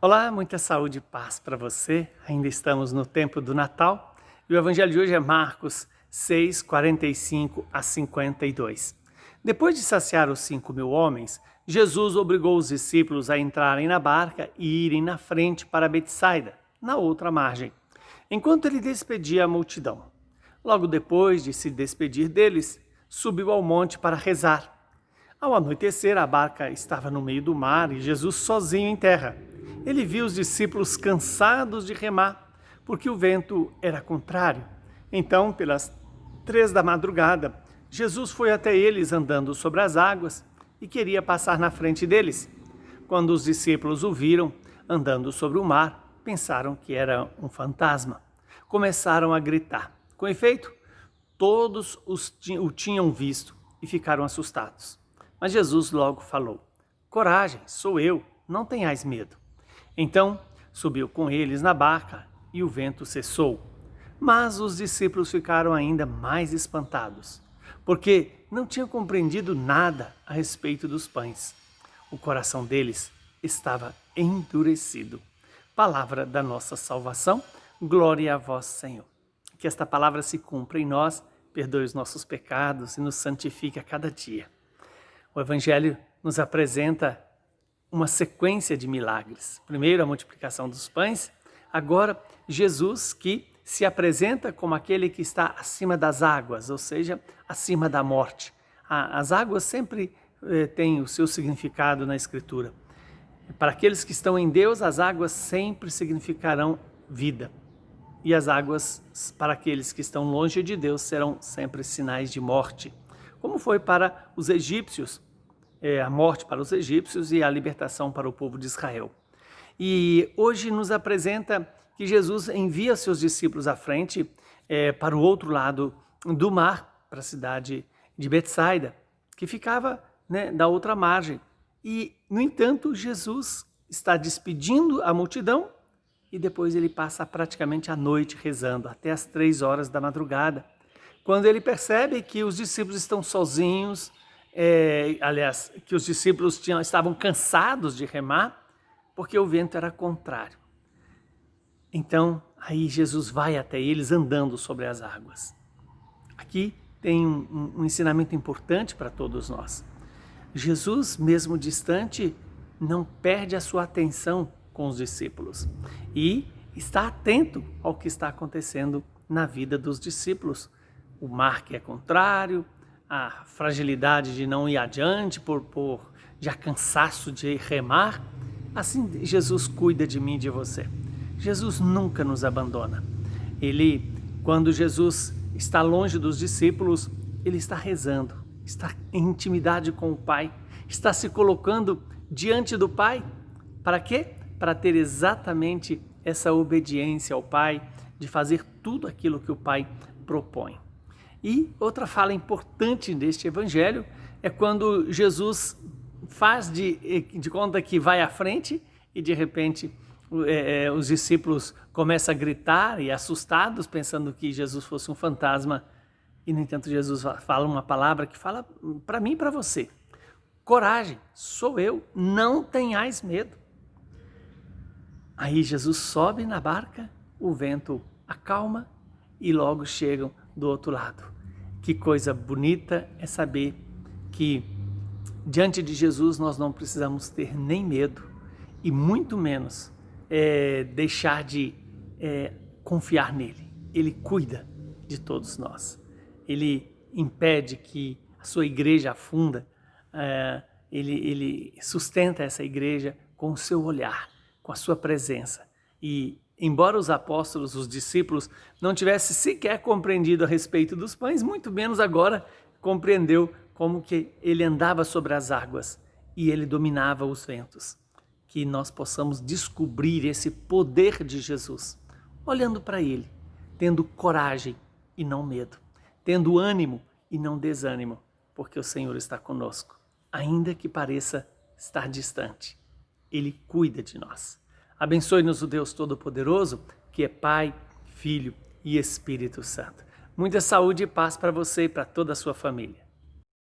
Olá, muita saúde e paz para você. Ainda estamos no tempo do Natal e o evangelho de hoje é Marcos 6, 45 a 52. Depois de saciar os 5.000 homens, Jesus obrigou os discípulos a entrarem na barca e irem na frente para Betsaida, na outra margem, enquanto ele despedia a multidão. Logo depois de se despedir deles, subiu ao monte para rezar. Ao anoitecer, a barca estava no meio do mar e Jesus sozinho em terra. Ele viu os discípulos cansados de remar, porque o vento era contrário. Então, pelas 3 da madrugada, Jesus foi até eles andando sobre as águas e queria passar na frente deles. Quando os discípulos o viram andando sobre o mar, pensaram que era um fantasma. Começaram a gritar. Com efeito, todos o tinham visto e ficaram assustados. Mas Jesus logo falou: "Coragem, sou eu, não tenhais medo." Então subiu com eles na barca e o vento cessou. Mas os discípulos ficaram ainda mais espantados, porque não tinham compreendido nada a respeito dos pães. O coração deles estava endurecido. Palavra da nossa salvação, glória a vós, Senhor. Que esta palavra se cumpra em nós, perdoe os nossos pecados e nos santifique a cada dia. O Evangelho nos apresenta uma sequência de milagres. Primeiro, a multiplicação dos pães. Agora, Jesus que se apresenta como aquele que está acima das águas, ou seja, acima da morte. As águas sempre têm o seu significado na Escritura. Para aqueles que estão em Deus, as águas sempre significarão vida. E as águas, para aqueles que estão longe de Deus, serão sempre sinais de morte. Como foi para os egípcios, a morte para os egípcios e a libertação para o povo de Israel. E hoje nos apresenta que Jesus envia seus discípulos à frente para o outro lado do mar, para a cidade de Betsaida, que ficava da outra margem. E, no entanto, Jesus está despedindo a multidão e depois ele passa praticamente a noite rezando, até as 3 horas da madrugada, quando ele percebe que os discípulos estão sozinhos, que os discípulos estavam cansados de remar, porque o vento era contrário. Então, aí Jesus vai até eles andando sobre as águas. Aqui tem um ensinamento importante para todos nós. Jesus, mesmo distante, não perde a sua atenção com os discípulos e está atento ao que está acontecendo na vida dos discípulos. O mar que é contrário, a fragilidade de não ir adiante por já cansaço de remar. Assim Jesus cuida de mim e de você. Jesus nunca nos abandona. Quando Jesus está longe dos discípulos, ele está rezando, está em intimidade com o Pai, está se colocando diante do Pai. Para quê? Para ter exatamente essa obediência ao Pai, de fazer tudo aquilo que o Pai propõe. E outra fala importante deste evangelho é quando Jesus faz de conta que vai à frente e de repente os discípulos começam a gritar e assustados, pensando que Jesus fosse um fantasma. E, no entanto, Jesus fala uma palavra que fala para mim e para você: coragem, sou eu, não tenhais medo. Aí Jesus sobe na barca, o vento acalma e logo chegam do outro lado. Que coisa bonita é saber que diante de Jesus nós não precisamos ter nem medo e muito menos deixar de confiar nele. Ele cuida de todos nós. Ele impede que a sua igreja afunda. Ele sustenta essa igreja com o seu olhar, com a sua presença. E embora os apóstolos, os discípulos, não tivessem sequer compreendido a respeito dos pães, muito menos agora compreendeu como que ele andava sobre as águas e ele dominava os ventos. Que nós possamos descobrir esse poder de Jesus, olhando para ele, tendo coragem e não medo, tendo ânimo e não desânimo, porque o Senhor está conosco, ainda que pareça estar distante. Ele cuida de nós. Abençoe-nos o Deus Todo-Poderoso, que é Pai, Filho e Espírito Santo. Muita saúde e paz para você e para toda a sua família.